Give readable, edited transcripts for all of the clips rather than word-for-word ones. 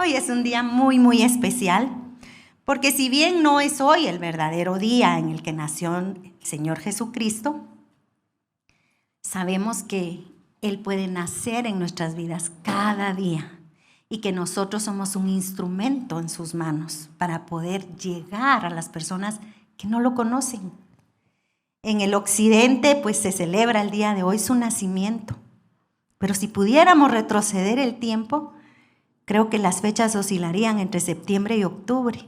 Hoy es un día muy, muy especial, porque si bien no es hoy el verdadero día en el que nació el Señor Jesucristo, sabemos que Él puede nacer en nuestras vidas cada día y que nosotros somos un instrumento en sus manos para poder llegar a las personas que no lo conocen. En el occidente, pues se celebra el día de hoy su nacimiento, pero si pudiéramos retroceder el tiempo, creo que las fechas oscilarían entre septiembre y octubre,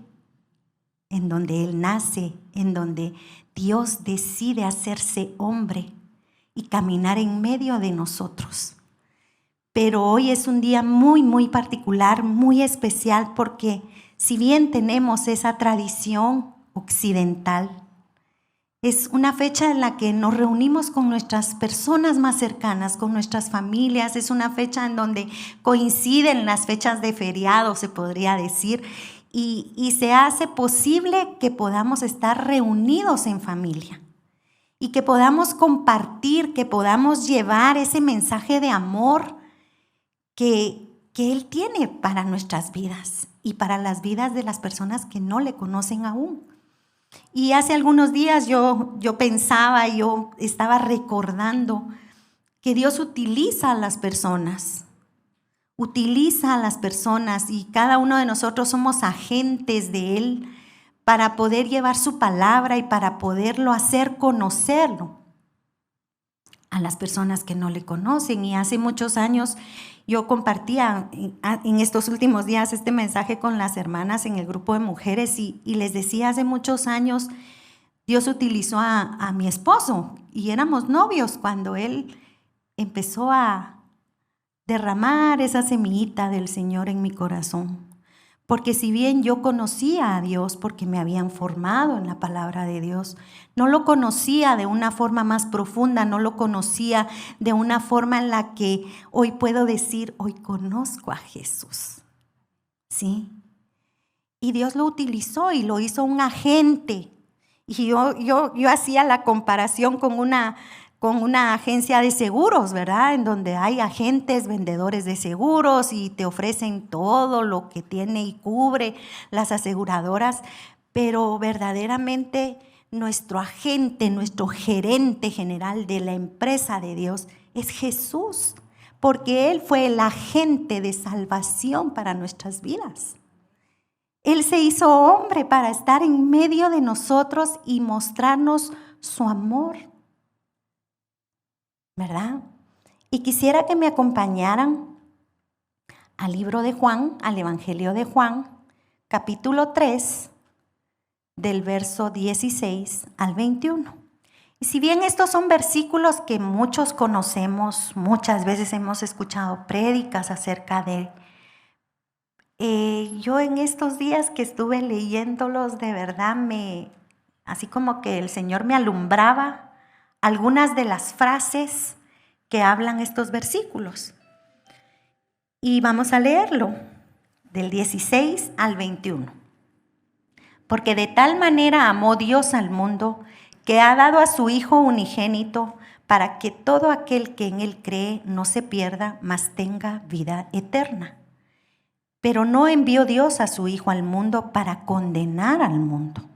en donde Él nace, en donde Dios decide hacerse hombre y caminar en medio de nosotros. Pero hoy es un día muy, muy particular, muy especial, porque si bien tenemos esa tradición occidental, es una fecha en la que nos reunimos con nuestras personas más cercanas, con nuestras familias. Es una fecha en donde coinciden las fechas de feriado, se podría decir, y se hace posible que podamos estar reunidos en familia y que podamos compartir, que podamos llevar ese mensaje de amor que Él tiene para nuestras vidas y para las vidas de las personas que no le conocen aún. Y hace algunos días yo estaba recordando que Dios utiliza a las personas y cada uno de nosotros somos agentes de Él para poder llevar su palabra y para poderlo hacer conocerlo a las personas que no le conocen. Y hace muchos años yo compartía en estos últimos días este mensaje con las hermanas en el grupo de mujeres y les decía, hace muchos años Dios utilizó a mi esposo y éramos novios cuando Él empezó a derramar esa semillita del Señor en mi corazón. Porque si bien yo conocía a Dios porque me habían formado en la palabra de Dios, no lo conocía de una forma más profunda, no lo conocía de una forma en la que hoy puedo decir, hoy conozco a Jesús. ¿Sí? Y Dios lo utilizó y lo hizo un agente. Y yo hacía la comparación con una agencia de seguros, ¿verdad? En donde hay agentes, vendedores de seguros y te ofrecen todo lo que tiene y cubre las aseguradoras, pero verdaderamente nuestro agente, nuestro gerente general de la empresa de Dios es Jesús, porque Él fue el agente de salvación para nuestras vidas. Él se hizo hombre para estar en medio de nosotros y mostrarnos su amor, ¿verdad? Y quisiera que me acompañaran al libro de Juan, al Evangelio de Juan, capítulo 3, del verso 16 al 21. Y si bien estos son versículos que muchos conocemos, muchas veces hemos escuchado prédicas acerca de yo en estos días que estuve leyéndolos, de verdad así como que el Señor me alumbraba algunas de las frases que hablan estos versículos. Y vamos a leerlo, del 16 al 21. Porque de tal manera amó Dios al mundo, que ha dado a su Hijo unigénito, para que todo aquel que en Él cree no se pierda, mas tenga vida eterna. Pero no envió Dios a su Hijo al mundo para condenar al mundo,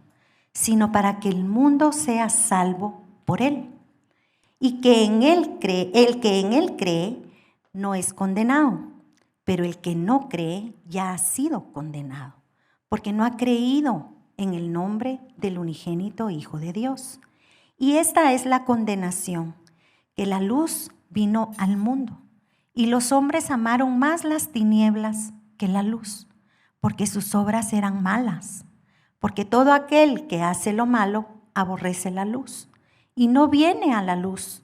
sino para que el mundo sea salvo por Él. Y que en Él cree, el que en Él cree no es condenado, pero el que no cree ya ha sido condenado, porque no ha creído en el nombre del unigénito Hijo de Dios. Y esta es la condenación, que la luz vino al mundo, y los hombres amaron más las tinieblas que la luz, porque sus obras eran malas. Porque todo aquel que hace lo malo aborrece la luz y no viene a la luz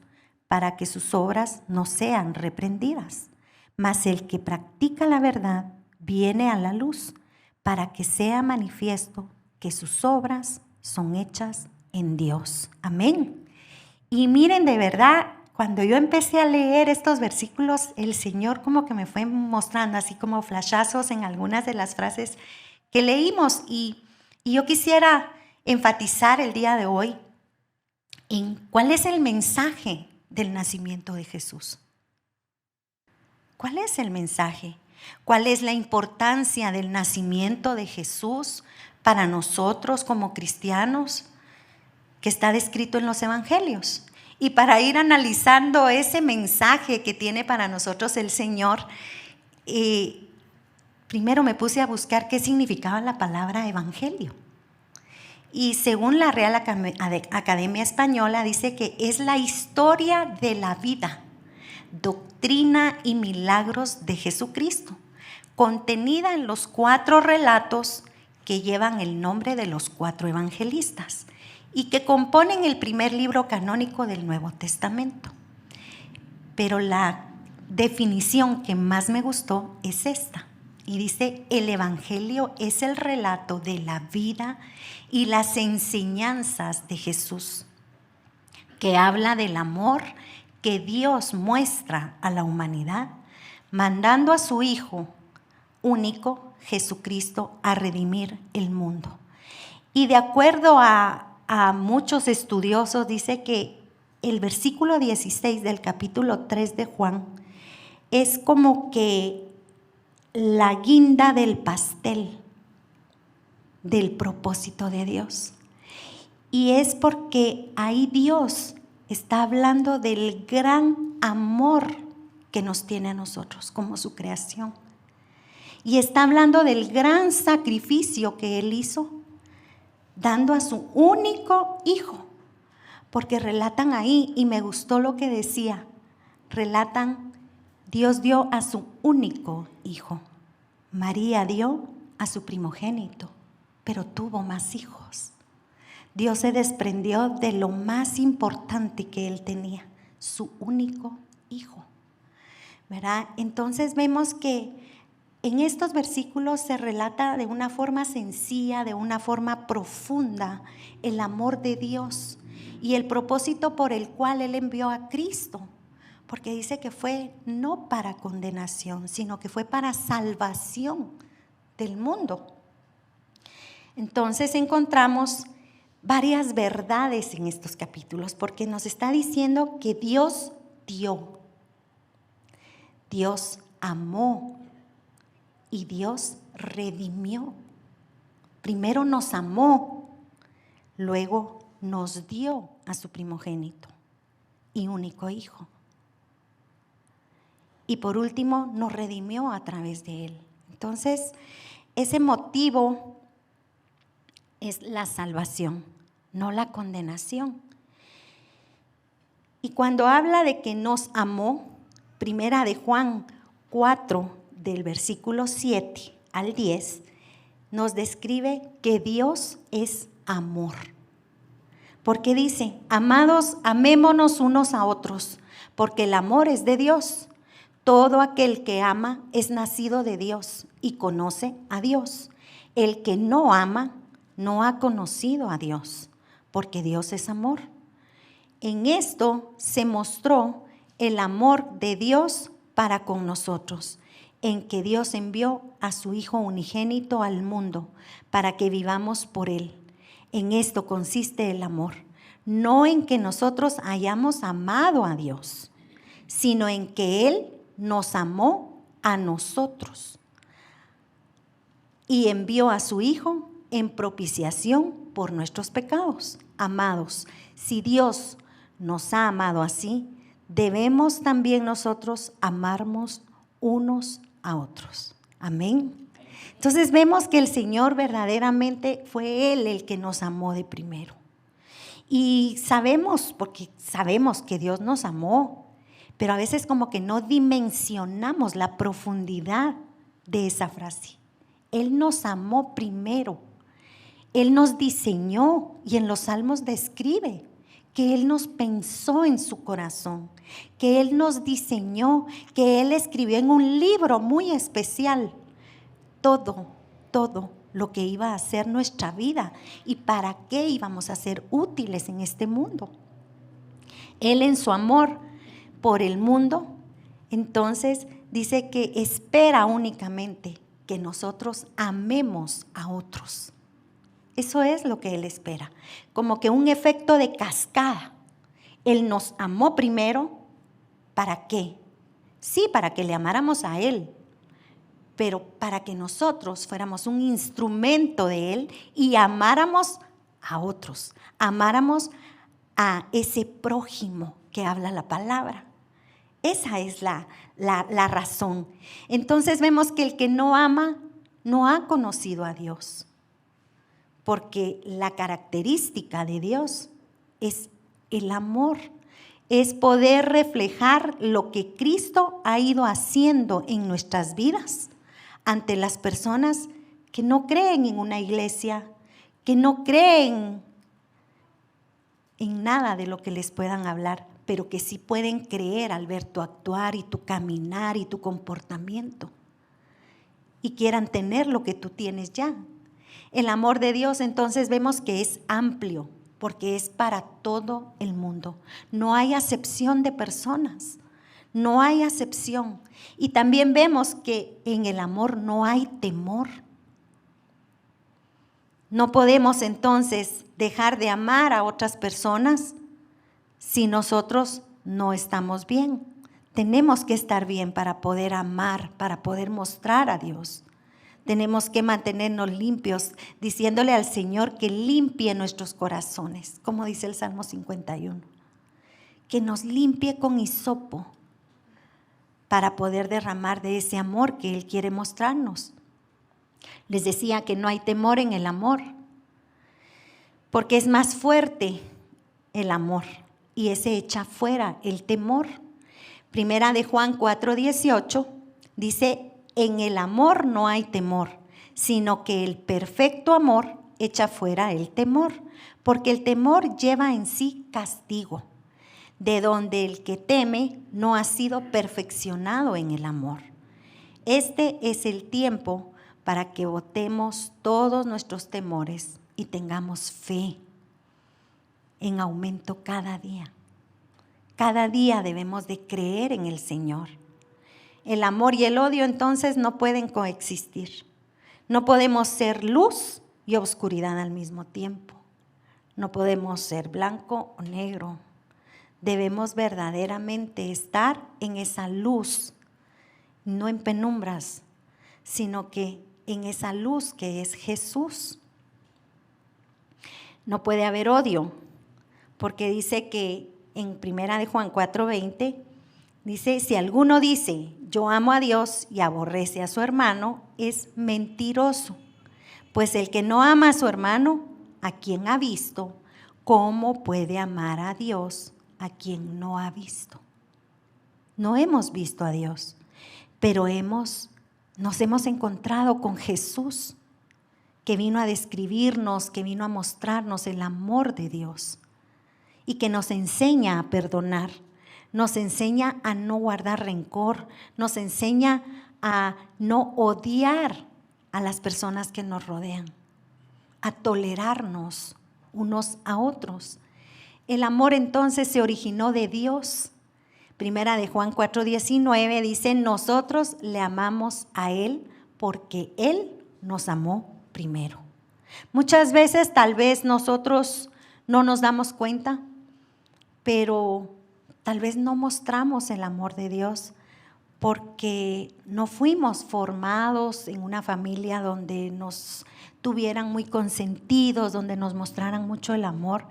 para que sus obras no sean reprendidas. Mas el que practica la verdad viene a la luz para que sea manifiesto que sus obras son hechas en Dios. Amén. Y miren, de verdad, cuando yo empecé a leer estos versículos, el Señor como que me fue mostrando así como flashazos en algunas de las frases que leímos. Y yo quisiera enfatizar el día de hoy en cuál es el mensaje del nacimiento de Jesús. ¿Cuál es el mensaje? ¿Cuál es la importancia del nacimiento de Jesús para nosotros como cristianos? Que está descrito en los evangelios. Y para ir analizando ese mensaje que tiene para nosotros el Señor, primero me puse a buscar qué significaba la palabra evangelio. Y según la Real Academia Española, dice que es la historia de la vida, doctrina y milagros de Jesucristo, contenida en los 4 relatos que llevan el nombre de los 4 evangelistas y que componen el primer libro canónico del Nuevo Testamento. Pero la definición que más me gustó es esta, y dice: el evangelio es el relato de la vida y las enseñanzas de Jesús, que habla del amor que Dios muestra a la humanidad, mandando a su Hijo único, Jesucristo, a redimir el mundo. Y de acuerdo a muchos estudiosos, dice que el versículo 16 del capítulo 3 de Juan es como que la guinda del pastel del propósito de Dios. Y es porque ahí Dios está hablando del gran amor que nos tiene a nosotros como su creación. Y está hablando del gran sacrificio que Él hizo, dando a su único Hijo. Porque relatan ahí, y me gustó lo que decía, relatan: Dios dio a su único Hijo. María dio a su primogénito, pero tuvo más hijos. Dios se desprendió de lo más importante que Él tenía, su único Hijo, ¿verdad? Entonces vemos que en estos versículos se relata de una forma sencilla, de una forma profunda, el amor de Dios y el propósito por el cual Él envió a Cristo. Porque dice que fue no para condenación, sino que fue para salvación del mundo. Entonces encontramos varias verdades en estos capítulos, porque nos está diciendo que Dios dio, Dios amó y Dios redimió. Primero nos amó, luego nos dio a su primogénito y único Hijo. Y por último, nos redimió a través de Él. Entonces, ese motivo es la salvación, no la condenación. Y cuando habla de que nos amó, primera de Juan 4, del versículo 7 al 10, nos describe que Dios es amor. Porque dice: amados, amémonos unos a otros, porque el amor es de Dios. Todo aquel que ama es nacido de Dios y conoce a Dios. El que no ama no ha conocido a Dios, porque Dios es amor. En esto se mostró el amor de Dios para con nosotros, en que Dios envió a su Hijo unigénito al mundo para que vivamos por Él. En esto consiste el amor, no en que nosotros hayamos amado a Dios, sino en que Él nos amó a nosotros y envió a su Hijo en propiciación por nuestros pecados. Amados, si Dios nos ha amado así, debemos también nosotros amarnos unos a otros. Amén. Entonces vemos que el Señor verdaderamente fue Él el que nos amó de primero. Y sabemos, porque sabemos que Dios nos amó, pero a veces como que no dimensionamos la profundidad de esa frase. Él nos amó primero. Él nos diseñó, y en los Salmos describe que Él nos pensó en su corazón, que Él nos diseñó, que Él escribió en un libro muy especial todo lo que iba a ser nuestra vida y para qué íbamos a ser útiles en este mundo. Él, en su amor por el mundo, entonces dice que espera únicamente que nosotros amemos a otros. Eso es lo que Él espera, como que un efecto de cascada. Él nos amó primero, ¿para qué? Sí, para que le amáramos a Él, pero para que nosotros fuéramos un instrumento de Él y amáramos a otros, amáramos a ese prójimo que habla la palabra. Esa es la razón. Entonces vemos que el que no ama no ha conocido a Dios, porque la característica de Dios es el amor, es poder reflejar lo que Cristo ha ido haciendo en nuestras vidas ante las personas que no creen en una iglesia, que no creen en nada de lo que les puedan hablar, pero que sí pueden creer al ver tu actuar y tu caminar y tu comportamiento, y quieran tener lo que tú tienes ya. El amor de Dios entonces vemos que es amplio, porque es para todo el mundo. No hay acepción de personas, no hay acepción. Y también vemos que en el amor no hay temor. No podemos entonces dejar de amar a otras personas si nosotros no estamos bien. Tenemos que estar bien para poder amar, para poder mostrar a Dios. Tenemos que mantenernos limpios, diciéndole al Señor que limpie nuestros corazones, como dice el Salmo 51. Que nos limpie con hisopo para poder derramar de ese amor que Él quiere mostrarnos. Les decía que no hay temor en el amor, porque es más fuerte el amor y ese echa fuera el temor. Primera de Juan 4:18 dice: en el amor no hay temor, sino que el perfecto amor echa fuera el temor, porque el temor lleva en sí castigo, de donde el que teme no ha sido perfeccionado en el amor. Este es el tiempo para que botemos todos nuestros temores y tengamos fe en aumento cada día. Cada día debemos de creer en el Señor. El amor y el odio entonces no pueden coexistir. No podemos ser luz y oscuridad al mismo tiempo. No podemos ser blanco o negro. Debemos verdaderamente estar en esa luz, no en penumbras, sino que en esa luz que es Jesús. No puede haber odio, porque dice que en Primera de Juan 4:20, dice: si alguno dice yo amo a Dios y aborrece a su hermano, es mentiroso. Pues el que no ama a su hermano, a quien ha visto, ¿cómo puede amar a Dios a quien no ha visto? No hemos visto a Dios, pero nos hemos encontrado con Jesús, que vino a describirnos, que vino a mostrarnos el amor de Dios y que nos enseña a perdonar. Nos enseña a no guardar rencor, nos enseña a no odiar a las personas que nos rodean, a tolerarnos unos a otros. El amor entonces se originó de Dios. Primera de Juan 4:19 dice: nosotros le amamos a Él porque Él nos amó primero. Muchas veces tal vez nosotros no nos damos cuenta, pero tal vez no mostramos el amor de Dios porque no fuimos formados en una familia donde nos tuvieran muy consentidos, donde nos mostraran mucho el amor,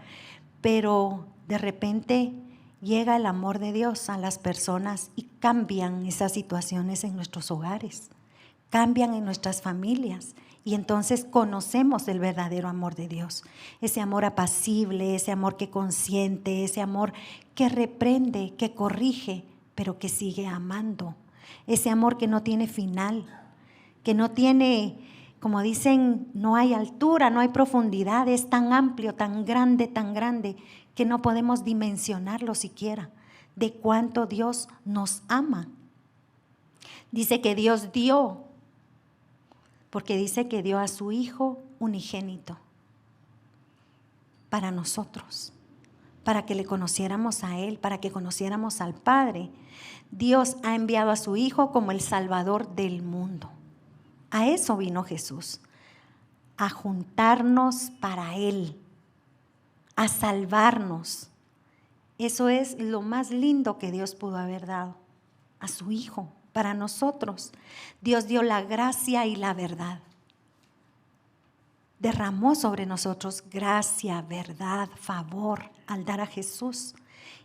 pero de repente llega el amor de Dios a las personas y cambian esas situaciones en nuestros hogares, cambian en nuestras familias. Y entonces conocemos el verdadero amor de Dios, ese amor apacible, ese amor que consiente, ese amor que reprende, que corrige, pero que sigue amando. Ese amor que no tiene final, que no tiene, como dicen, no hay altura, no hay profundidad, es tan amplio, tan grande, que no podemos dimensionarlo siquiera, de cuánto Dios nos ama. Dice que Dios dio, porque dice que dio a su Hijo unigénito para nosotros, para que le conociéramos a Él, para que conociéramos al Padre. Dios ha enviado a su Hijo como el Salvador del mundo. A eso vino Jesús, a juntarnos para Él, a salvarnos. Eso es lo más lindo que Dios pudo haber dado, a su Hijo, para nosotros. Dios dio la gracia y la verdad. Derramó sobre nosotros gracia, verdad, favor al dar a Jesús.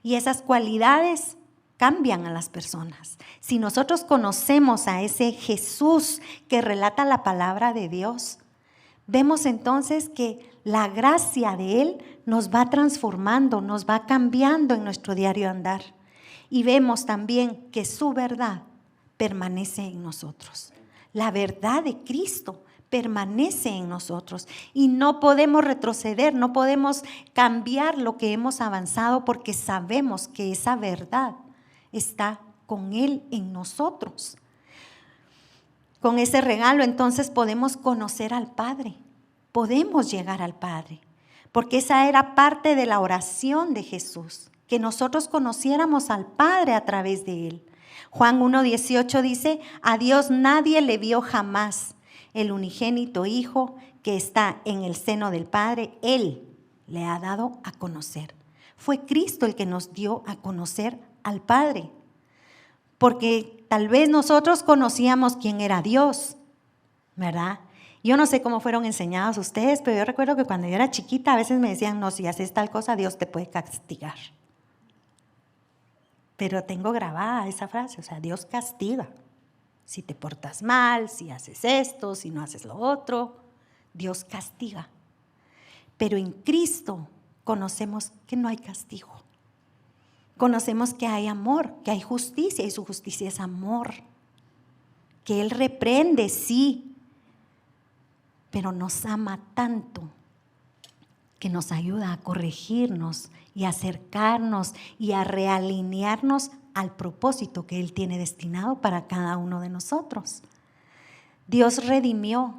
Y esas cualidades cambian a las personas. Si nosotros conocemos a ese Jesús que relata la palabra de Dios, vemos entonces que la gracia de Él nos va transformando, nos va cambiando en nuestro diario andar. Y vemos también que su verdad permanece en nosotros. La verdad de Cristo permanece en nosotros y no podemos retroceder, no podemos cambiar lo que hemos avanzado porque sabemos que esa verdad está con Él en nosotros. Con ese regalo entonces podemos conocer al Padre, podemos llegar al Padre, porque esa era parte de la oración de Jesús, que nosotros conociéramos al Padre a través de Él. Juan 1:18 dice, a Dios nadie le vio jamás. El unigénito Hijo que está en el seno del Padre, Él le ha dado a conocer. Fue Cristo el que nos dio a conocer al Padre. Porque tal vez nosotros conocíamos quién era Dios, ¿verdad? Yo no sé cómo fueron enseñados ustedes, pero yo recuerdo que cuando yo era chiquita a veces me decían, no, si haces tal cosa, Dios te puede castigar. Pero tengo grabada esa frase, o sea, Dios castiga. Si te portas mal, si haces esto, si no haces lo otro, Dios castiga. Pero en Cristo conocemos que no hay castigo. Conocemos que hay amor, que hay justicia y su justicia es amor. Que Él reprende, sí, pero nos ama tanto que nos ayuda a corregirnos y a acercarnos y a realinearnos al propósito que Él tiene destinado para cada uno de nosotros. Dios redimió,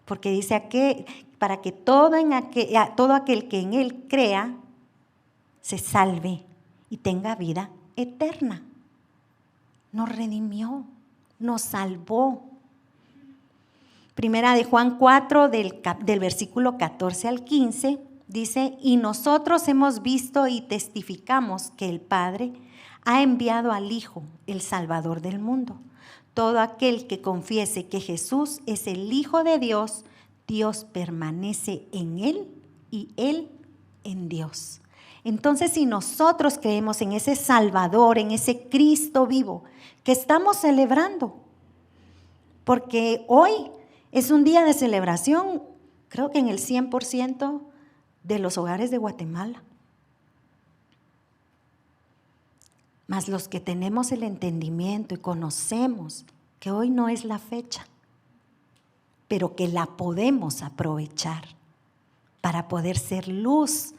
porque dice para que todo aquel que en Él crea se salve y tenga vida eterna. Nos redimió, nos salvó. Primera de Juan 4, del versículo 14 al 15, dice, y nosotros hemos visto y testificamos que el Padre ha enviado al Hijo, el Salvador del mundo. Todo aquel que confiese que Jesús es el Hijo de Dios, Dios permanece en Él y Él en Dios. Entonces, si nosotros creemos en ese Salvador, en ese Cristo vivo, que estamos celebrando, porque hoy es un día de celebración, creo que en el 100% de los hogares de Guatemala. Mas los que tenemos el entendimiento y conocemos que hoy no es la fecha, pero que la podemos aprovechar para poder ser luz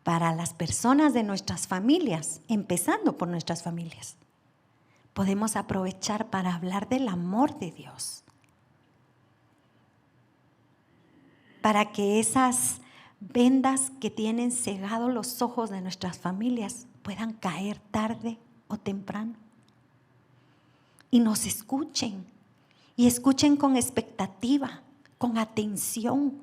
para las personas de nuestras familias, empezando por nuestras familias. Podemos aprovechar para hablar del amor de Dios, para que esas vendas que tienen cegados los ojos de nuestras familias puedan caer tarde o temprano y nos escuchen y escuchen con expectativa, con atención.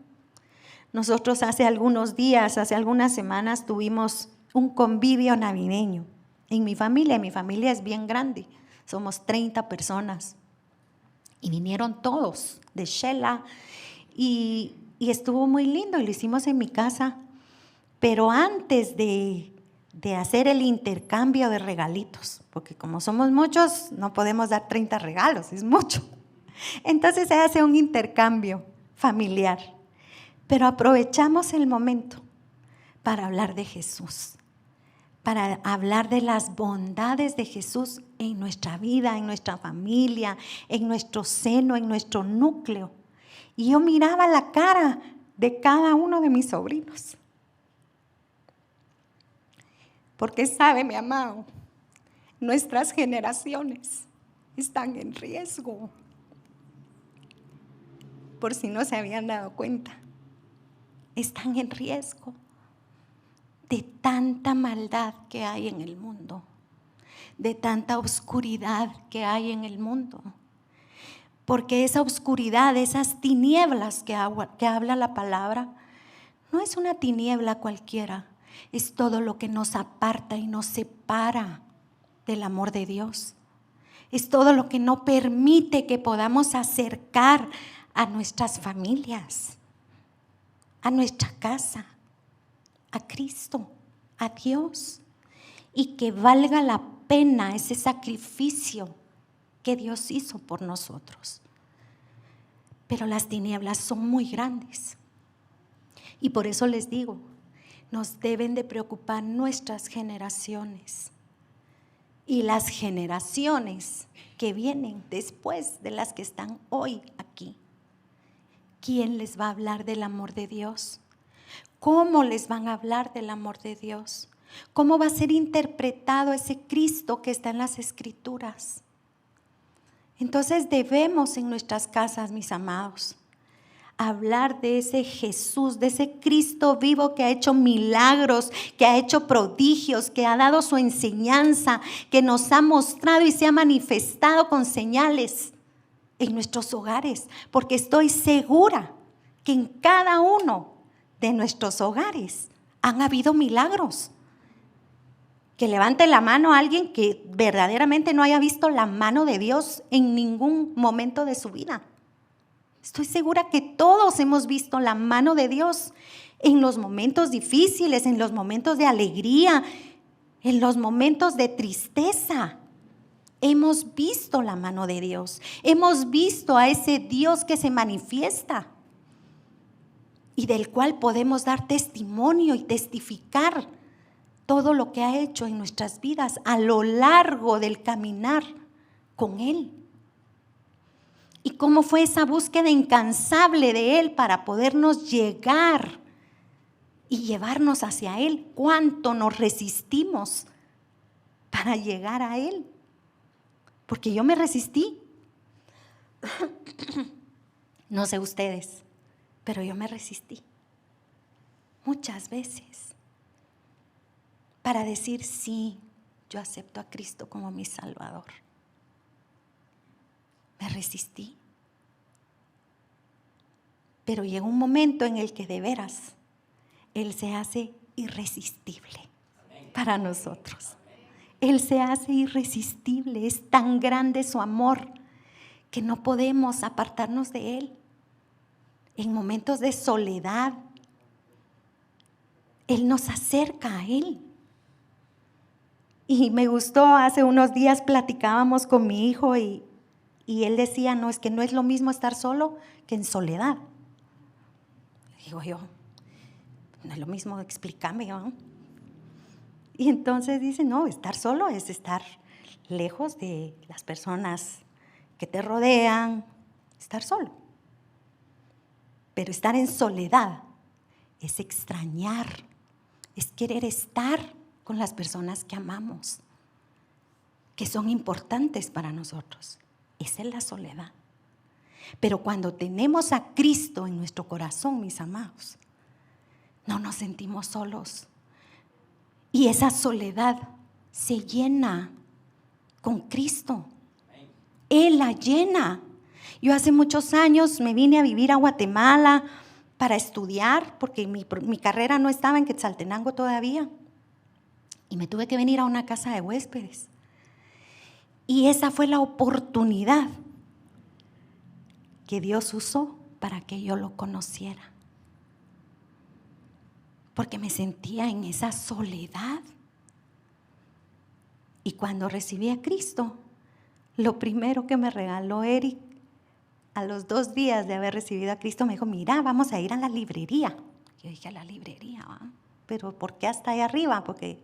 Nosotros hace algunos días, hace algunas semanas tuvimos un convivio navideño en mi familia es bien grande, somos 30 personas y vinieron todos de Shela y estuvo muy lindo y lo hicimos en mi casa, pero antes de hacer el intercambio de regalitos, porque como somos muchos no podemos dar 30 regalos, es mucho. Entonces se hace un intercambio familiar, pero aprovechamos el momento para hablar de Jesús, para hablar de las bondades de Jesús en nuestra vida, en nuestra familia, en nuestro seno, en nuestro núcleo. Y yo miraba la cara de cada uno de mis sobrinos. Porque sabe, mi amado, nuestras generaciones están en riesgo. Por si no se habían dado cuenta, están en riesgo de tanta maldad que hay en el mundo, de tanta oscuridad que hay en el mundo. Porque esa oscuridad, esas tinieblas que habla la palabra, no es una tiniebla cualquiera, es todo lo que nos aparta y nos separa del amor de Dios. Es todo lo que no permite que podamos acercar a nuestras familias, a nuestra casa, a Cristo, a Dios, y que valga la pena ese sacrificio que Dios hizo por nosotros. Pero las tinieblas son muy grandes. Y por eso les digo, nos deben de preocupar nuestras generaciones y las generaciones que vienen después de las que están hoy aquí. ¿Quién les va a hablar del amor de Dios? ¿Cómo les van a hablar del amor de Dios? ¿Cómo va a ser interpretado ese Cristo que está en las Escrituras? Entonces debemos en nuestras casas, mis amados, hablar de ese Jesús, de ese Cristo vivo que ha hecho milagros, que ha hecho prodigios, que ha dado su enseñanza, que nos ha mostrado y se ha manifestado con señales en nuestros hogares, porque estoy segura que en cada uno de nuestros hogares han habido milagros. Que levante la mano a alguien que verdaderamente no haya visto la mano de Dios en ningún momento de su vida. Estoy segura que todos hemos visto la mano de Dios en los momentos difíciles, en los momentos de alegría, en los momentos de tristeza. Hemos visto la mano de Dios, hemos visto a ese Dios que se manifiesta y del cual podemos dar testimonio y testificar todo lo que ha hecho en nuestras vidas a lo largo del caminar con Él. Y cómo fue esa búsqueda incansable de Él para podernos llegar y llevarnos hacia Él. Cuánto nos resistimos para llegar a Él. Porque yo me resistí. No sé ustedes, pero yo me resistí muchas veces para decir sí, yo acepto a Cristo como mi Salvador. Me resistí. Pero llega un momento en el que de veras Él se hace irresistible para nosotros. Él se hace irresistible. Es tan grande su amor que no podemos apartarnos de Él. En momentos de soledad, Él nos acerca a Él. Y me gustó, hace unos días platicábamos con mi hijo y él decía, no, es que no es lo mismo estar solo que en soledad. Digo yo, no es lo mismo, explícame, ¿no? Y entonces dice, no, estar solo es estar lejos de las personas que te rodean, estar solo. Pero estar en soledad es extrañar, es querer estar con las personas que amamos, que son importantes para nosotros. Esa es la soledad. Pero cuando tenemos a Cristo en nuestro corazón, mis amados, no nos sentimos solos. Y esa soledad se llena con Cristo. Él la llena. Yo hace muchos años me vine a vivir a Guatemala para estudiar, porque mi carrera no estaba en Quetzaltenango todavía. Y me tuve que venir a una casa de huéspedes. Y esa fue la oportunidad que Dios usó para que yo lo conociera. Porque me sentía en esa soledad. Y cuando recibí a Cristo, lo primero que me regaló Eric, a los 2 días de haber recibido a Cristo, me dijo, mira, vamos a ir a la librería. Yo dije, a la librería, ¿va? Pero ¿por qué hasta ahí arriba? Porque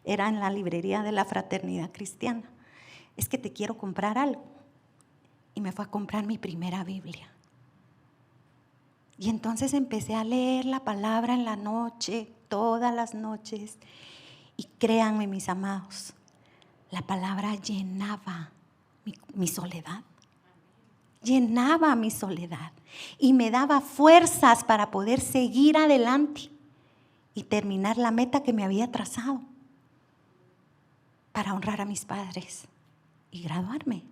era en la librería de la Fraternidad Cristiana. Es que te quiero comprar algo. Y me fue a comprar mi primera Biblia. Y entonces empecé a leer la palabra en la noche, todas las noches. Y créanme, mis amados, la palabra llenaba mi soledad. Llenaba mi soledad. Y me daba fuerzas para poder seguir adelante y terminar la meta que me había trazado. Para honrar a mis padres y graduarme.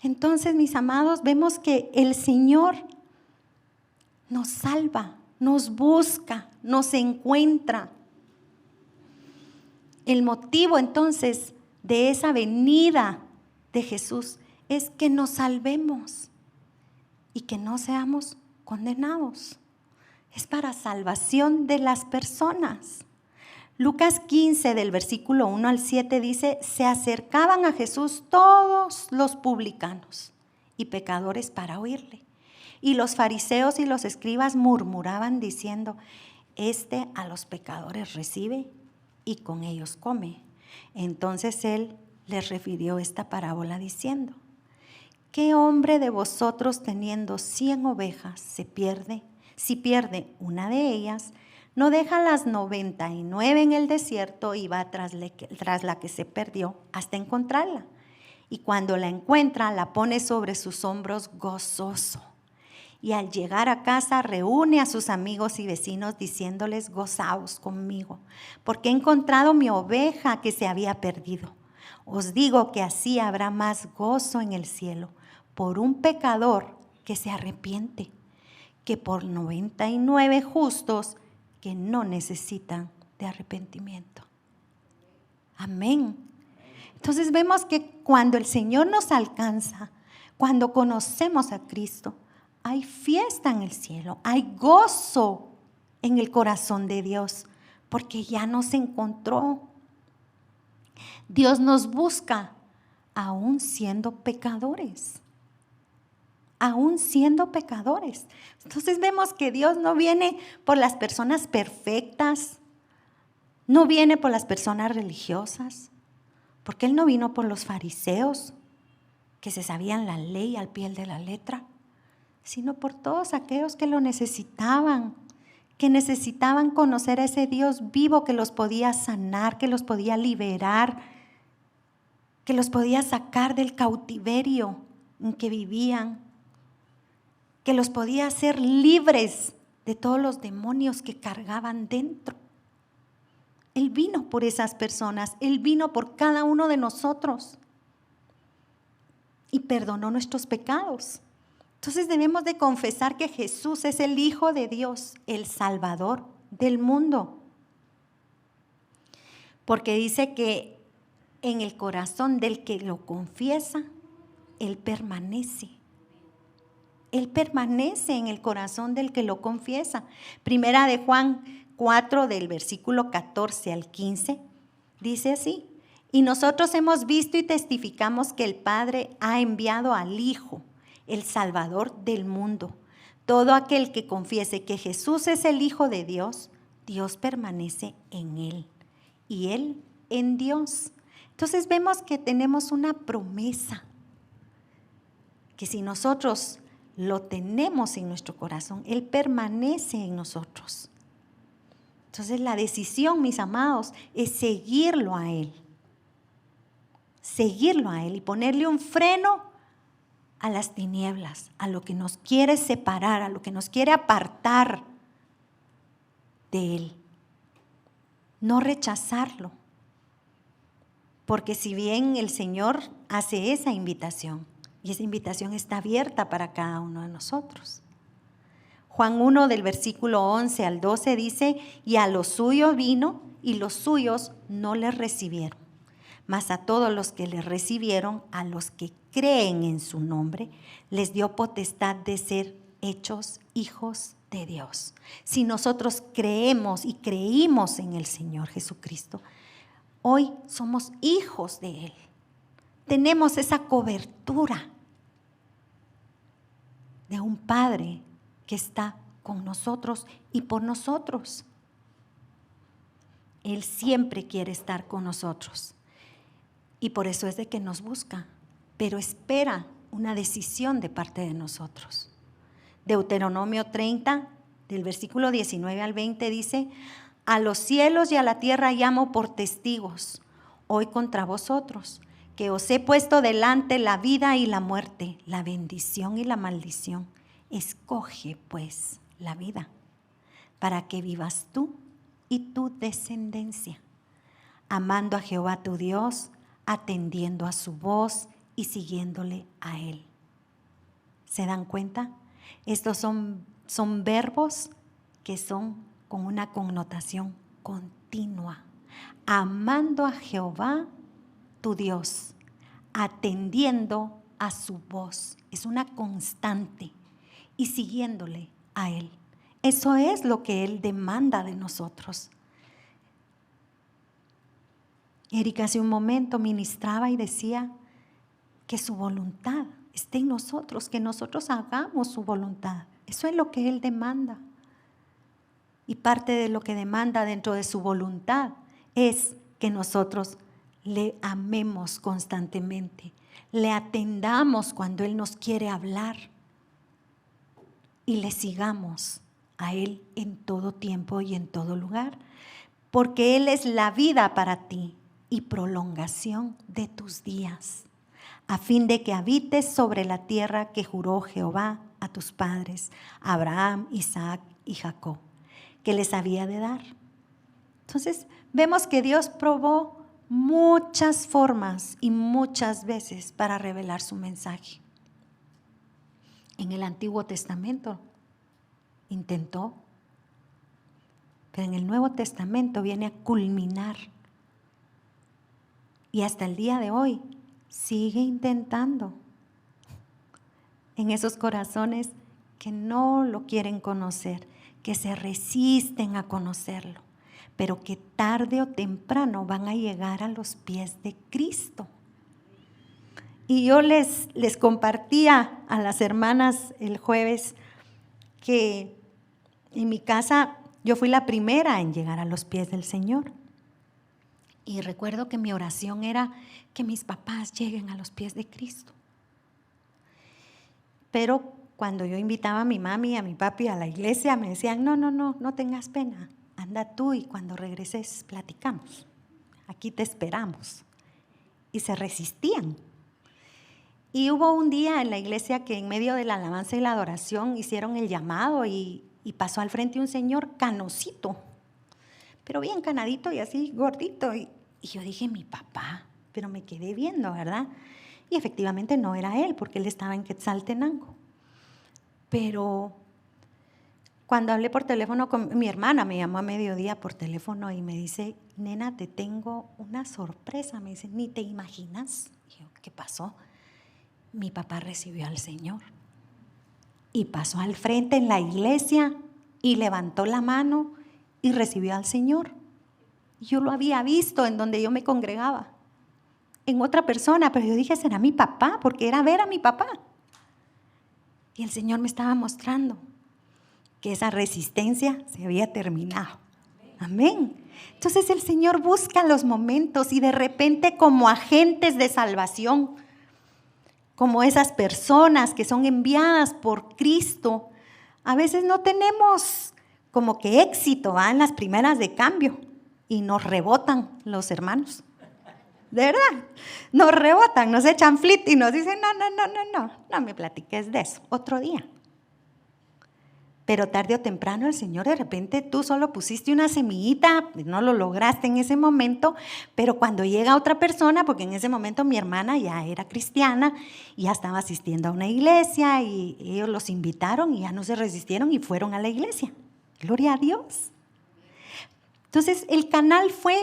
Entonces, mis amados, vemos que el Señor nos salva, nos busca, nos encuentra. El motivo entonces de esa venida de Jesús es que nos salvemos y que no seamos condenados. Es para salvación de las personas. Lucas 15 del versículo 1 al 7 dice, se acercaban a Jesús todos los publicanos y pecadores para oírle. Y los fariseos y los escribas murmuraban diciendo, este a los pecadores recibe y con ellos come. Entonces él les refirió esta parábola diciendo, ¿qué hombre de vosotros teniendo 100 ovejas si pierde una de ellas, no deja las 99 en el desierto y va tras la que se perdió hasta encontrarla? Y cuando la encuentra, la pone sobre sus hombros gozoso. Y al llegar a casa reúne a sus amigos y vecinos diciéndoles, gozaos conmigo, porque he encontrado mi oveja que se había perdido. Os digo que así habrá más gozo en el cielo por un pecador que se arrepiente, que por 99 justos que no necesitan de arrepentimiento. Amén. Entonces vemos que cuando el Señor nos alcanza, cuando conocemos a Cristo, hay fiesta en el cielo, hay gozo en el corazón de Dios, porque ya nos encontró. Dios nos busca aún siendo pecadores. Aún siendo pecadores. Entonces vemos que Dios no viene por las personas perfectas, no viene por las personas religiosas, porque Él no vino por los fariseos que se sabían la ley al pie de la letra, sino por todos aquellos que lo necesitaban, que necesitaban conocer a ese Dios vivo que los podía sanar, que los podía liberar, que los podía sacar del cautiverio en que vivían, que los podía hacer libres de todos los demonios que cargaban dentro. Él vino por esas personas, Él vino por cada uno de nosotros y perdonó nuestros pecados. Entonces debemos de confesar que Jesús es el Hijo de Dios, el Salvador del mundo. Porque dice que en el corazón del que lo confiesa, Él permanece. Él permanece en el corazón del que lo confiesa. Primera de Juan 4, del versículo 14 al 15, dice así, y nosotros hemos visto y testificamos que el Padre ha enviado al Hijo, el Salvador del mundo. Todo aquel que confiese que Jesús es el Hijo de Dios, Dios permanece en Él y Él en Dios. Entonces vemos que tenemos una promesa, que si nosotros lo tenemos en nuestro corazón, Él permanece en nosotros. Entonces la decisión, mis amados, es seguirlo a Él y ponerle un freno a las tinieblas, a lo que nos quiere separar, a lo que nos quiere apartar de Él. No rechazarlo, porque si bien el Señor hace esa invitación, y esa invitación está abierta para cada uno de nosotros. Juan 1 del versículo 11 al 12 dice, y a los suyos vino y los suyos no les recibieron. Mas a todos los que le recibieron, a los que creen en su nombre, les dio potestad de ser hechos hijos de Dios. Si nosotros creemos y creímos en el Señor Jesucristo, hoy somos hijos de Él. Tenemos esa cobertura de un Padre que está con nosotros y por nosotros. Él siempre quiere estar con nosotros. Y por eso es de que nos busca, pero espera una decisión de parte de nosotros. Deuteronomio 30, del versículo 19 al 20 dice, a los cielos y a la tierra llamo por testigos, hoy contra vosotros, que os he puesto delante la vida y la muerte, la bendición y la maldición. Escoge pues la vida, para que vivas tú y tu descendencia, amando a Jehová tu Dios, atendiendo a su voz y siguiéndole a Él. ¿Se dan cuenta? Estos son verbos que son con una connotación continua. Amando a Jehová tu Dios, atendiendo a su voz. Es una constante y siguiéndole a Él. Eso es lo que Él demanda de nosotros. Erika hace un momento ministraba y decía que su voluntad esté en nosotros, que nosotros hagamos su voluntad. Eso es lo que Él demanda. Y parte de lo que demanda dentro de su voluntad es que nosotros le amemos constantemente, le atendamos cuando Él nos quiere hablar y le sigamos a Él en todo tiempo y en todo lugar, porque Él es la vida para ti y prolongación de tus días, a fin de que habites sobre la tierra que juró Jehová a tus padres, Abraham, Isaac y Jacob, que les había de dar. Entonces, vemos que Dios probó muchas formas y muchas veces para revelar su mensaje. En el Antiguo Testamento intentó, pero en el Nuevo Testamento viene a culminar. Y hasta el día de hoy sigue intentando en esos corazones que no lo quieren conocer, que se resisten a conocerlo, pero que tarde o temprano van a llegar a los pies de Cristo. Y yo les compartía a las hermanas el jueves que en mi casa yo fui la primera en llegar a los pies del Señor. Y recuerdo que mi oración era que mis papás lleguen a los pies de Cristo. Pero cuando yo invitaba a mi mami y a mi papi a la iglesia, me decían, no tengas pena, anda tú y cuando regreses platicamos, aquí te esperamos. Y se resistían. Y hubo un día en la iglesia que en medio de la alabanza y la adoración hicieron el llamado y pasó al frente un señor canosito, pero bien canadito y así gordito. Y yo dije, mi papá, pero me quedé viendo, ¿verdad? Y efectivamente no era él, porque él estaba en Quetzaltenango. Pero cuando hablé por teléfono con mi hermana, me llamó a mediodía por teléfono y me dice, nena, te tengo una sorpresa. Me dice, ni te imaginas. Y yo, ¿qué pasó? Mi papá recibió al Señor y pasó al frente en la iglesia y levantó la mano y recibió al Señor. Yo lo había visto en donde yo me congregaba, en otra persona, pero yo dije, será mi papá, porque era ver a mi papá. Y el Señor me estaba mostrando que esa resistencia se había terminado. Amén. Entonces el Señor busca los momentos y de repente como agentes de salvación, como esas personas que son enviadas por Cristo, a veces no tenemos como que éxito en las primeras de cambio y nos rebotan los hermanos. De verdad, nos rebotan, nos echan flit y nos dicen, no me platiques de eso, otro día. Pero tarde o temprano el Señor de repente tú solo pusiste una semillita, no lo lograste en ese momento, pero cuando llega otra persona, porque en ese momento mi hermana ya era cristiana y ya estaba asistiendo a una iglesia y ellos los invitaron y ya no se resistieron y fueron a la iglesia. Gloria a Dios. Entonces el canal fue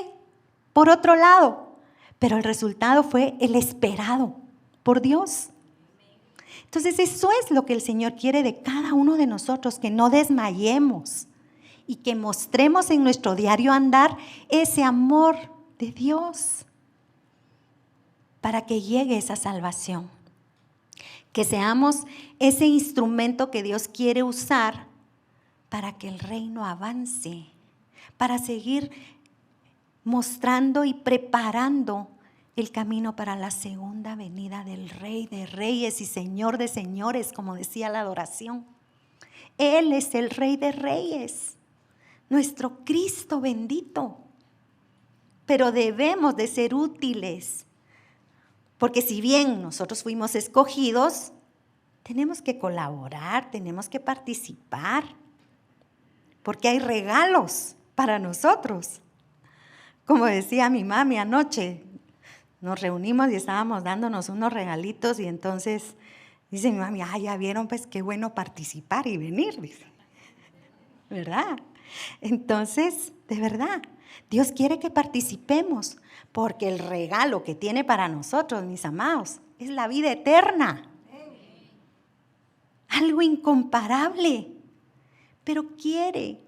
por otro lado, pero el resultado fue el esperado por Dios. Entonces eso es lo que el Señor quiere de cada uno de nosotros, que no desmayemos y que mostremos en nuestro diario andar ese amor de Dios para que llegue esa salvación. Que seamos ese instrumento que Dios quiere usar para que el reino avance, para seguir mostrando y preparando el camino para la segunda venida del Rey de Reyes y Señor de Señores, como decía la adoración. Él es el Rey de Reyes, nuestro Cristo bendito. Pero debemos de ser útiles, porque si bien nosotros fuimos escogidos, tenemos que colaborar, tenemos que participar, porque hay regalos para nosotros. Como decía mi mami anoche, nos reunimos y estábamos dándonos unos regalitos y entonces dice mi mami, ya vieron pues qué bueno participar y venir, dice. ¿Verdad? Entonces, de verdad, Dios quiere que participemos, porque el regalo que tiene para nosotros, mis amados, es la vida eterna. Algo incomparable, pero quiere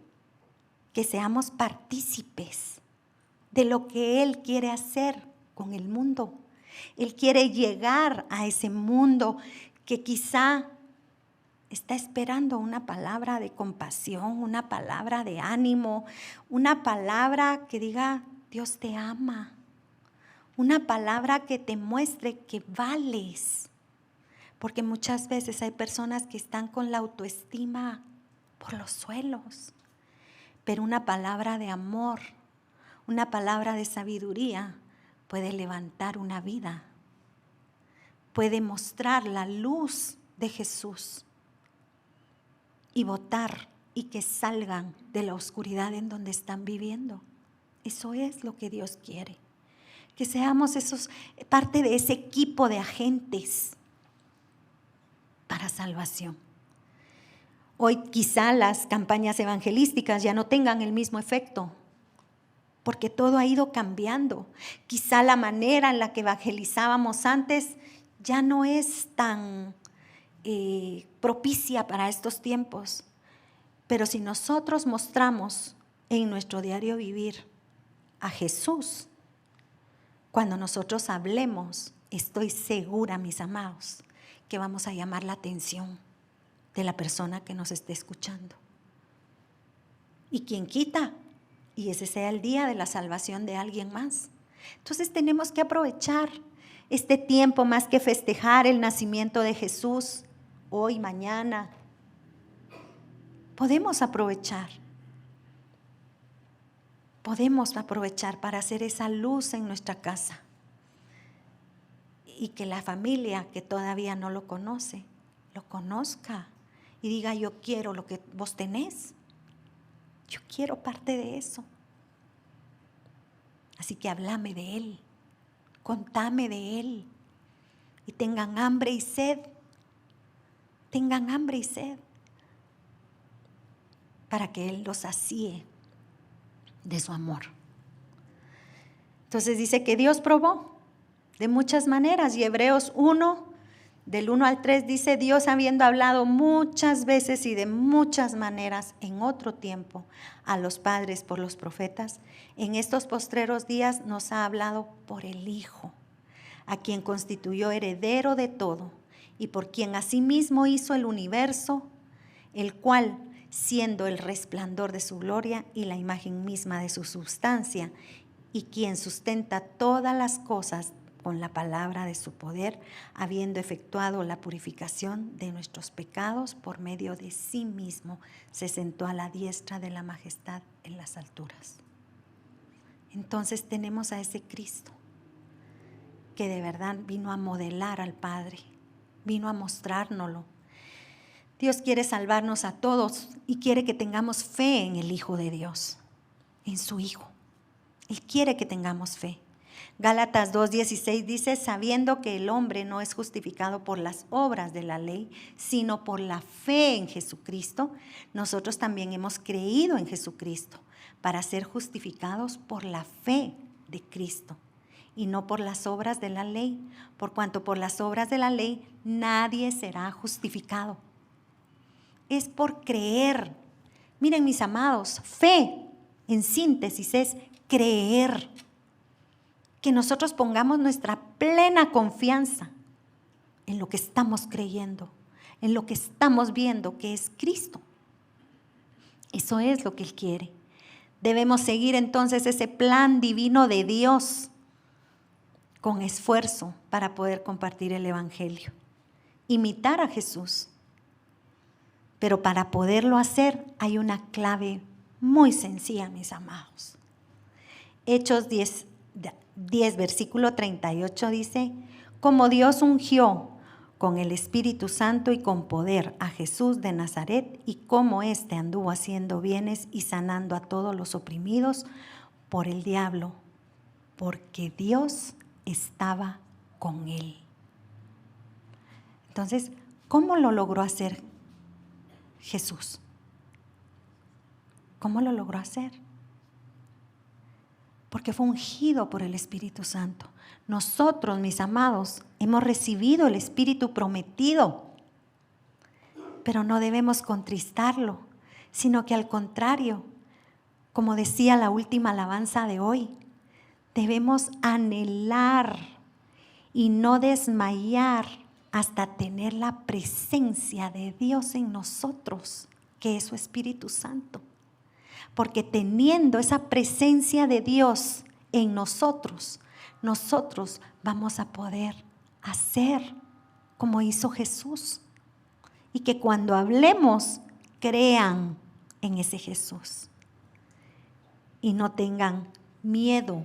que seamos partícipes de lo que Él quiere hacer con el mundo. Él quiere llegar a ese mundo que quizá está esperando una palabra de compasión, una palabra de ánimo, una palabra que diga, Dios te ama, una palabra que te muestre que vales. Porque muchas veces hay personas que están con la autoestima por los suelos, pero una palabra de amor, una palabra de sabiduría puede levantar una vida, puede mostrar la luz de Jesús y botar y que salgan de la oscuridad en donde están viviendo. Eso es lo que Dios quiere, que seamos parte de ese equipo de agentes para salvación. Hoy quizá las campañas evangelísticas ya no tengan el mismo efecto, porque todo ha ido cambiando. Quizá la manera en la que evangelizábamos antes ya no es tan propicia para estos tiempos. Pero si nosotros mostramos en nuestro diario vivir a Jesús, cuando nosotros hablemos, estoy segura, mis amados, que vamos a llamar la atención de la persona que nos esté escuchando. Y quien quita, y ese sea el día de la salvación de alguien más. Entonces tenemos que aprovechar este tiempo más que festejar el nacimiento de Jesús, hoy, mañana. Podemos aprovechar para hacer esa luz en nuestra casa y que la familia que todavía no lo conoce, lo conozca y diga, yo quiero lo que vos tenés, yo quiero parte de eso. Así que háblame de Él, contame de Él y tengan hambre y sed para que Él los sacie de su amor. Entonces dice que Dios probó de muchas maneras y Hebreos 1, del 1 al 3 dice, Dios habiendo hablado muchas veces y de muchas maneras en otro tiempo a los padres por los profetas, en estos postreros días nos ha hablado por el Hijo, a quien constituyó heredero de todo y por quien asimismo hizo el universo, el cual, siendo el resplandor de su gloria y la imagen misma de su substancia, y quien sustenta todas las cosas con la palabra de su poder, habiendo efectuado la purificación de nuestros pecados por medio de sí mismo, se sentó a la diestra de la majestad en las alturas. Entonces tenemos a ese Cristo que de verdad vino a modelar al Padre, vino a mostrárnoslo. Dios quiere salvarnos a todos y quiere que tengamos fe en el Hijo de Dios, en su Hijo. Él quiere que tengamos fe. Gálatas 2:16 dice, sabiendo que el hombre no es justificado por las obras de la ley, sino por la fe en Jesucristo, nosotros también hemos creído en Jesucristo para ser justificados por la fe de Cristo y no por las obras de la ley, por cuanto por las obras de la ley nadie será justificado. Es por creer. Miren, mis amados, fe en síntesis es creer. Que nosotros pongamos nuestra plena confianza en lo que estamos creyendo, en lo que estamos viendo que es Cristo. Eso es lo que Él quiere. Debemos seguir entonces ese plan divino de Dios con esfuerzo para poder compartir el Evangelio. Imitar a Jesús. Pero para poderlo hacer hay una clave muy sencilla, mis amados. Hechos 10, versículo 38 dice, como Dios ungió con el Espíritu Santo y con poder a Jesús de Nazaret, y cómo éste anduvo haciendo bienes y sanando a todos los oprimidos por el diablo, porque Dios estaba con él. Entonces, ¿cómo lo logró hacer Jesús? ¿Cómo lo logró hacer? porque fue ungido por el Espíritu Santo. Nosotros, mis amados, hemos recibido el Espíritu prometido, pero no debemos contristarlo, sino que al contrario, como decía la última alabanza de hoy, debemos anhelar y no desmayar hasta tener la presencia de Dios en nosotros, que es su Espíritu Santo. Porque teniendo esa presencia de Dios en nosotros, nosotros vamos a poder hacer como hizo Jesús. Y que cuando hablemos, crean en ese Jesús. Y no tengan miedo,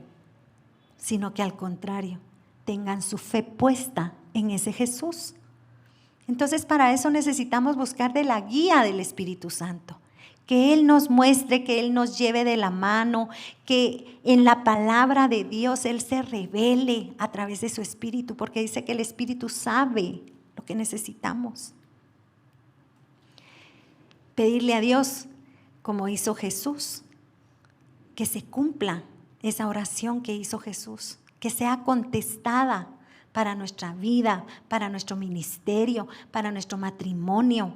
sino que al contrario, tengan su fe puesta en ese Jesús. Entonces, para eso necesitamos buscar de la guía del Espíritu Santo. Que Él nos muestre, que Él nos lleve de la mano, que en la palabra de Dios Él se revele a través de su Espíritu, porque dice que el Espíritu sabe lo que necesitamos. Pedirle a Dios, como hizo Jesús, que se cumpla esa oración que hizo Jesús, que sea contestada para nuestra vida, para nuestro ministerio, para nuestro matrimonio.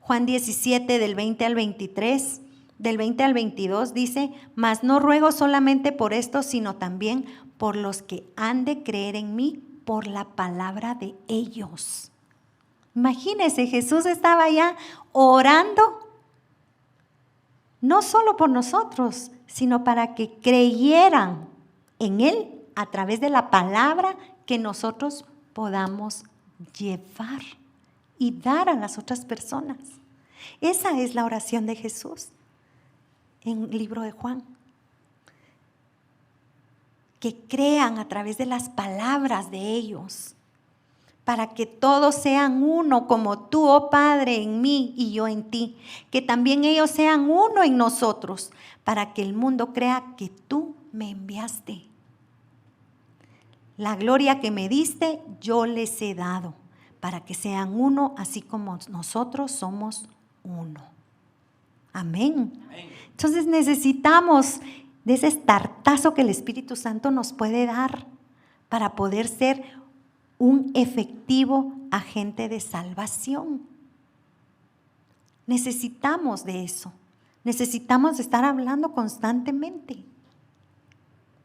Juan 17, del 20 al 23, del 20 al 22 dice, mas no ruego solamente por esto, sino también por los que han de creer en mí por la palabra de ellos. Imagínense, Jesús estaba allá orando, no solo por nosotros, sino para que creyeran en Él a través de la palabra que nosotros podamos llevar y dar a las otras personas. Esa es la oración de Jesús en el libro de Juan. Que crean a través de las palabras de ellos, para que todos sean uno como tú, oh Padre, en mí y yo en ti. Que también ellos sean uno en nosotros, para que el mundo crea que tú me enviaste. La gloria que me diste, yo les he dado, para que sean uno, así como nosotros somos uno. Amén. Amén. Entonces necesitamos de ese estartazo que el Espíritu Santo nos puede dar para poder ser un efectivo agente de salvación. Necesitamos de eso. Necesitamos estar hablando constantemente.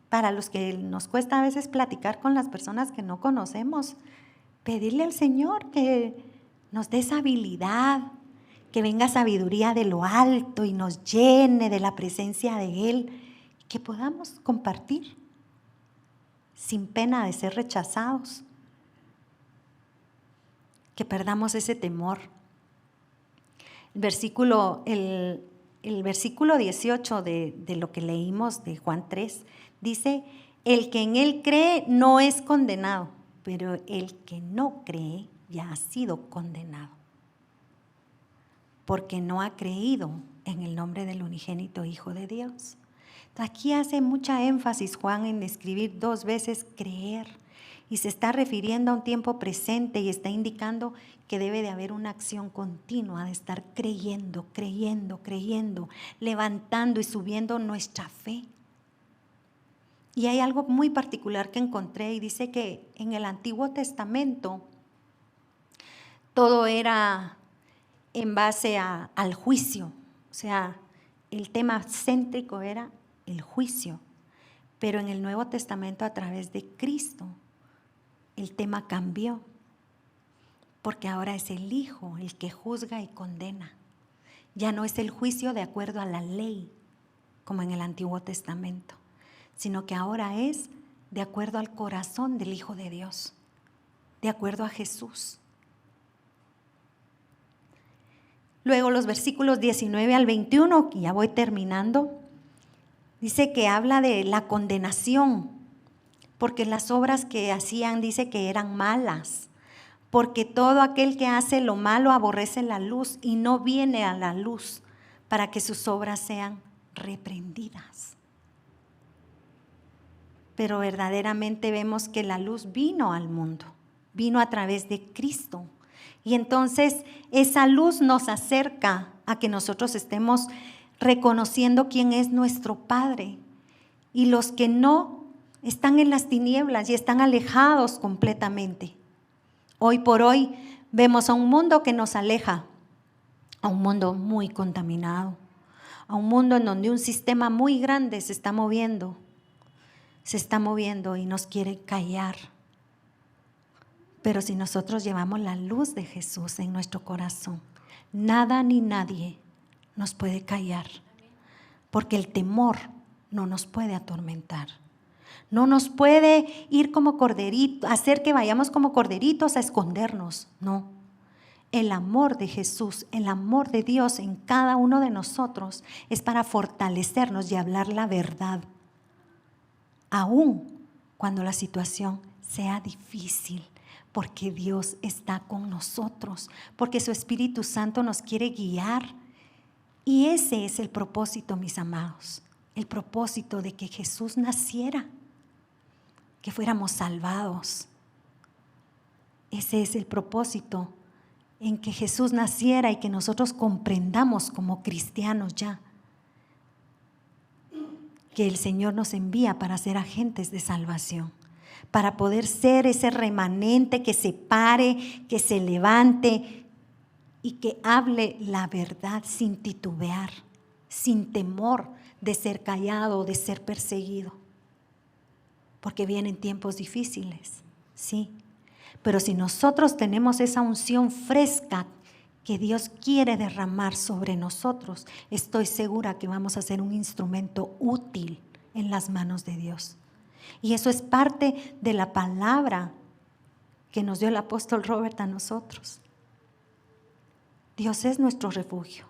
Para los que nos cuesta a veces platicar con las personas que no conocemos, pedirle al Señor que nos dé esa habilidad, que venga sabiduría de lo alto y nos llene de la presencia de Él, y que podamos compartir sin pena de ser rechazados, que perdamos ese temor. El versículo 18 de lo que leímos de Juan 3 dice, el que en Él cree no es condenado, pero el que no cree ya ha sido condenado, porque no ha creído en el nombre del unigénito Hijo de Dios. Aquí hace mucha énfasis Juan en escribir 2 veces creer, y se está refiriendo a un tiempo presente y está indicando que debe de haber una acción continua de estar creyendo, levantando y subiendo nuestra fe. Y hay algo muy particular que encontré y dice que en el Antiguo Testamento todo era en base al juicio, o sea, el tema céntrico era el juicio, pero en el Nuevo Testamento a través de Cristo el tema cambió, porque ahora es el Hijo el que juzga y condena. Ya no es el juicio de acuerdo a la ley, como en el Antiguo Testamento, sino que ahora es de acuerdo al corazón del Hijo de Dios, de acuerdo a Jesús. Luego los versículos 19 al 21, y ya voy terminando, dice que habla de la condenación, porque las obras que hacían dice que eran malas, porque todo aquel que hace lo malo aborrece la luz y no viene a la luz para que sus obras sean reprendidas. Pero verdaderamente vemos que la luz vino al mundo, vino a través de Cristo. Y entonces esa luz nos acerca a que nosotros estemos reconociendo quién es nuestro Padre y los que no están en las tinieblas y están alejados completamente. Hoy por hoy vemos a un mundo que nos aleja, a un mundo muy contaminado, a un mundo en donde un sistema muy grande se está moviendo y nos quiere callar. Pero si nosotros llevamos la luz de Jesús en nuestro corazón, nada ni nadie nos puede callar, porque el temor no nos puede atormentar. No nos puede ir como corderito, hacer que vayamos como corderitos a escondernos, no. El amor de Jesús, el amor de Dios en cada uno de nosotros es para fortalecernos y hablar la verdad, aun cuando la situación sea difícil, porque Dios está con nosotros, porque su Espíritu Santo nos quiere guiar. Y ese es el propósito, mis amados, el propósito de que Jesús naciera, que fuéramos salvados. Ese es el propósito, en que Jesús naciera y que nosotros comprendamos como cristianos ya que el Señor nos envía para ser agentes de salvación, para poder ser ese remanente que se pare, que se levante y que hable la verdad sin titubear, sin temor de ser callado o de ser perseguido. Porque vienen tiempos difíciles, sí. Pero si nosotros tenemos esa unción fresca que Dios quiere derramar sobre nosotros, estoy segura que vamos a ser un instrumento útil en las manos de Dios. Y eso es parte de la palabra que nos dio el apóstol Robert a nosotros. Dios es nuestro refugio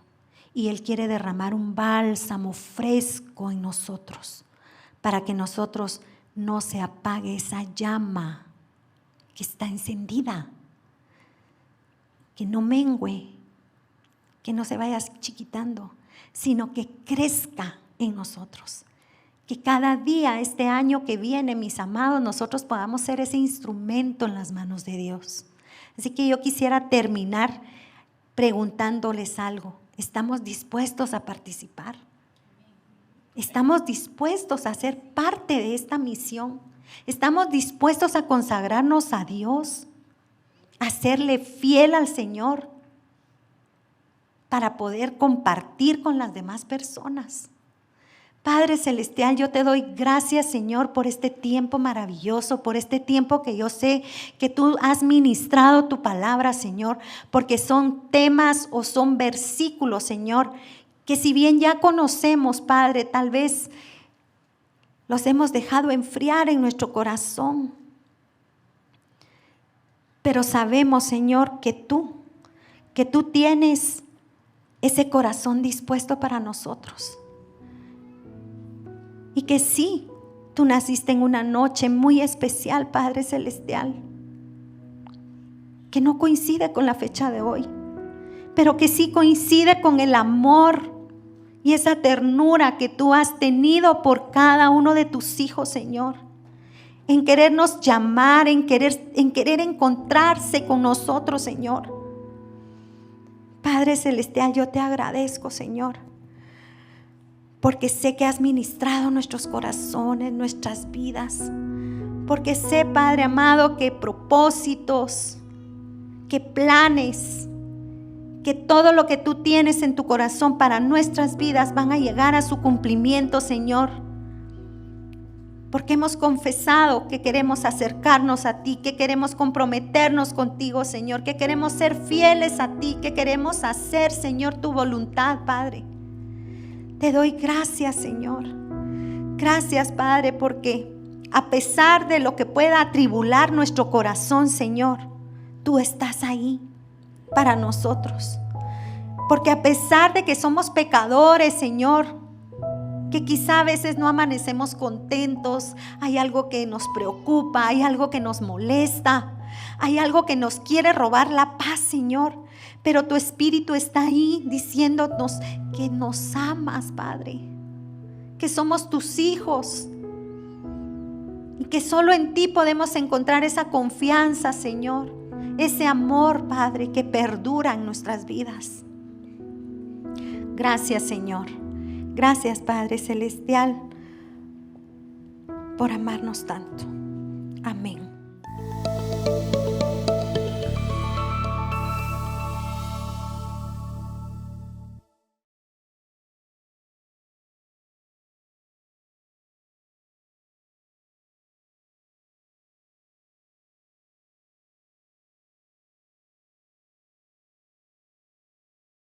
y Él quiere derramar un bálsamo fresco en nosotros para que nosotros no se apague esa llama que está encendida, que no mengüe, que no se vaya chiquitando, sino que crezca en nosotros. Que cada día, este año que viene, mis amados, nosotros podamos ser ese instrumento en las manos de Dios. Así que yo quisiera terminar preguntándoles algo. ¿Estamos dispuestos a participar? ¿Estamos dispuestos a ser parte de esta misión? ¿Estamos dispuestos a consagrarnos a Dios? ¿A serle fiel al Señor para poder compartir con las demás personas? Padre Celestial, yo te doy gracias, Señor, por este tiempo maravilloso, por este tiempo que yo sé que tú has ministrado tu palabra, Señor, porque son temas o son versículos, Señor, que si bien ya conocemos, Padre, tal vez los hemos dejado enfriar en nuestro corazón. Pero sabemos, Señor, que tú tienes ese corazón dispuesto para nosotros. Y que sí, tú naciste en una noche muy especial, Padre Celestial, que no coincide con la fecha de hoy, pero que sí coincide con el amor y esa ternura que tú has tenido por cada uno de tus hijos, Señor, en querernos llamar, en querer encontrarse con nosotros, Señor. Padre Celestial, yo te agradezco, Señor, porque sé que has ministrado nuestros corazones, nuestras vidas, porque sé, Padre amado, que propósitos, que planes, que todo lo que tú tienes en tu corazón para nuestras vidas van a llegar a su cumplimiento, Señor. Porque hemos confesado que queremos acercarnos a ti, que queremos comprometernos contigo, Señor, que queremos ser fieles a ti, que queremos hacer, Señor, tu voluntad, Padre. Te doy gracias, Señor. Gracias, Padre, porque a pesar de lo que pueda atribular nuestro corazón, Señor, tú estás ahí para nosotros. Porque a pesar de que somos pecadores, Señor, que quizá a veces no amanecemos contentos, hay algo que nos preocupa, hay algo que nos molesta, hay algo que nos quiere robar la paz, Señor. Pero tu Espíritu está ahí diciéndonos que nos amas, Padre, que somos tus hijos y que solo en ti podemos encontrar esa confianza, Señor, ese amor, Padre, que perdura en nuestras vidas. Gracias, Señor. Gracias, Padre Celestial, por amarnos tanto. Amén.